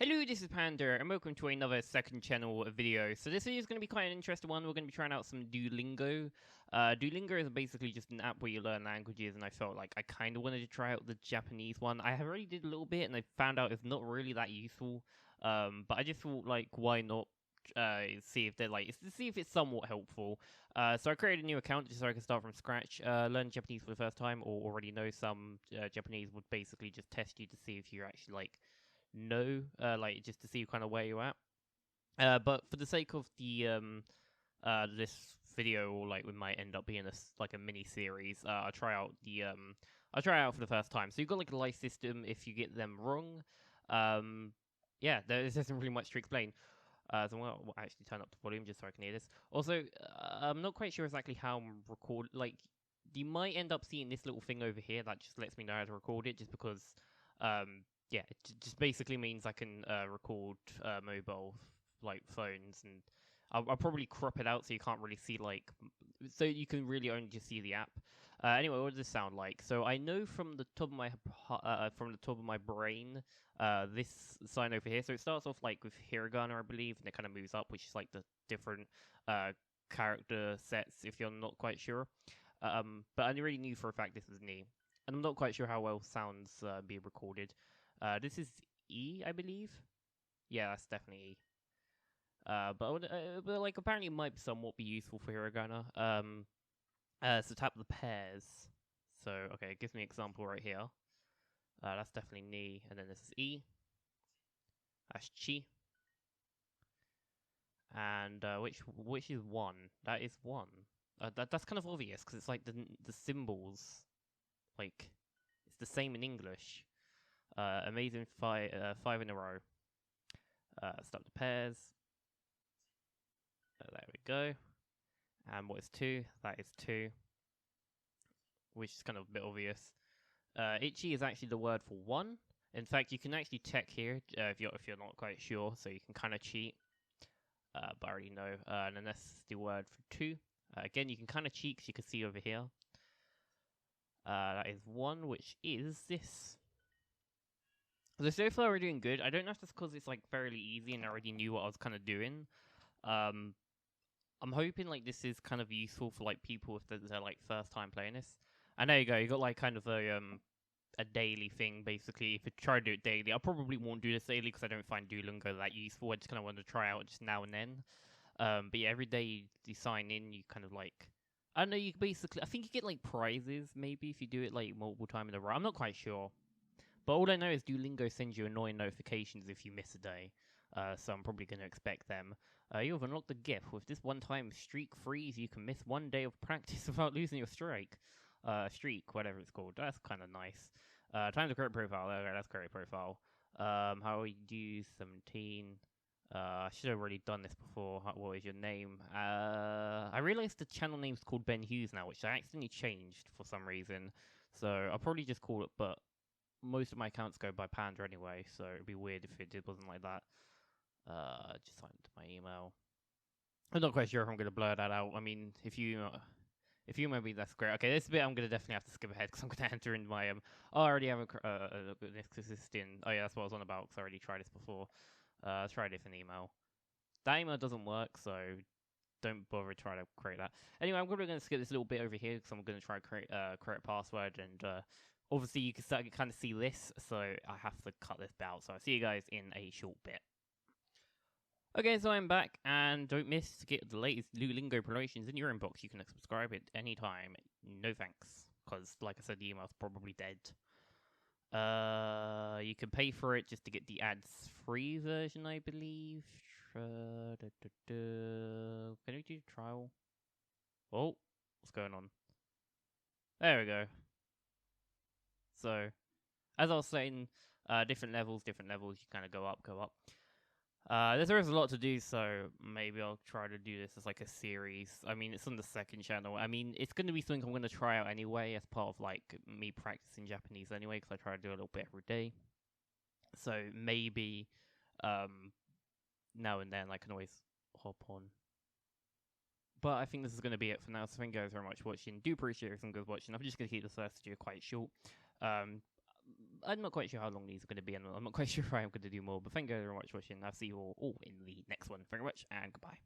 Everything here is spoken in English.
Hello, this is Panda, and welcome to another second channel video. So this video is going to be quite an interesting one. We're going to be trying out some Duolingo. Duolingo is basically just an app where you learn languages, and I felt like I kind of wanted to try out the Japanese one. I have already did a little bit, and I found out it's not really that useful. But I just thought, like, why not see if they're see if it's somewhat helpful. So I created a new account just so I can start from scratch. Learn Japanese for the first time, or already know some Japanese would basically just test you to see if you're actually like just to see kind of where you're at. But for the sake of the this video, or like we might end up being like a mini series, I'll try out for the first time. So you've got like a life system. If you get them wrong, yeah, there isn't really much to explain. So I'll actually turn up the volume just so I can hear this. Also, I'm not quite sure exactly how I'm record. Like, you might end up seeing this little thing over here that just lets me know how to record it, just because yeah, it just basically means I can record mobile like phones, and I'll probably crop it out so you can't really see so you can really only just see the app. Anyway, what does this sound like? So I know from the top of my brain, this sign over here. So it starts off like with Hiragana, I believe, and it kind of moves up, which is like the different character sets. If you're not quite sure, but I already knew for a fact this was Ni, and I'm not quite sure how well sounds be recorded. This is E, I believe. Yeah, that's definitely E. But like apparently it might somewhat be useful for Hiragana. So tap the pairs. So okay, it gives me an example right here. That's definitely Ni, and then this is E. That's Chi. And which is one? That is one. That's kind of obvious because it's like the symbols, like it's the same in English. Amazing five in a row. Stop the pairs. There we go. And what is two? That is two, which is kind of a bit obvious. Ichi is actually the word for one. In fact, you can actually check here if you're not quite sure, so you can kind of cheat. But I already know. And then that's the word for two. Again, you can kind of cheat because you can see over here. That is one, which is this. So far we're doing good. I don't know if that's because it's like fairly easy and I already knew what I was kind of doing. I'm hoping like this is kind of useful for like people if they're like first time playing this. And there you go. You got like kind of a daily thing basically. If you try to do it daily, I probably won't do this daily because I don't find Duolingo that useful. I just kind of want to try out just now and then. But yeah, every day you sign in, you kind of like, I don't know. You basically, I think you get like prizes maybe if you do it like multiple times in a row. I'm not quite sure. But all I know is Duolingo sends you annoying notifications if you miss a day. So I'm probably going to expect them. You have unlocked the gift. With this one-time streak freeze, you can miss one day of practice without losing your streak. Whatever it's called. That's kind of nice. Time to create profile. Okay, that's create profile. How we do 17? I should have already done this before. What is your name? I realized the channel name's called Ben Hughes now, which I accidentally changed for some reason. So I'll probably just call it, but most of my accounts go by Panda anyway, so it'd be weird if it wasn't like that. Just sign into my email. I'm not quite sure if I'm going to blur that out. I mean, if you maybe that's great. Okay, this bit I'm going to definitely have to skip ahead because I'm going to enter in my Oh, I already have this in. Oh yeah, that's what I was on about because I already tried this before. Let's try a different email. That email doesn't work, so don't bother trying to create that. Anyway, I'm probably going to skip this little bit over here because I'm going to try to create a password, and obviously you can start to kind of see this, so I have to cut this bit out. So I'll see you guys in a short bit. Okay, so I'm back, and don't miss to get the latest Duolingo promotions in your inbox. You can subscribe at any time. No thanks, because like I said, the email's probably dead. You can pay for it just to get the ads-free version, I believe. Can we do trial? Oh, what's going on? There we go. So, as I was saying, different levels, you kind of go up. There is a lot to do, so maybe I'll try to do this as like a series. I mean, it's on the second channel. I mean, it's going to be something I'm going to try out anyway as part of like me practicing Japanese anyway, because I try to do a little bit every day. So maybe now and then I can always hop on. But I think this is going to be it for now. So thank you guys very much for watching. Do appreciate everything guys watching. I'm just going to keep this first video quite short. I'm not quite sure how long these are going to be, and I'm not quite sure if I'm going to do more. But thank you very much for watching. I'll see you all in the next one. Thank you very much, and goodbye.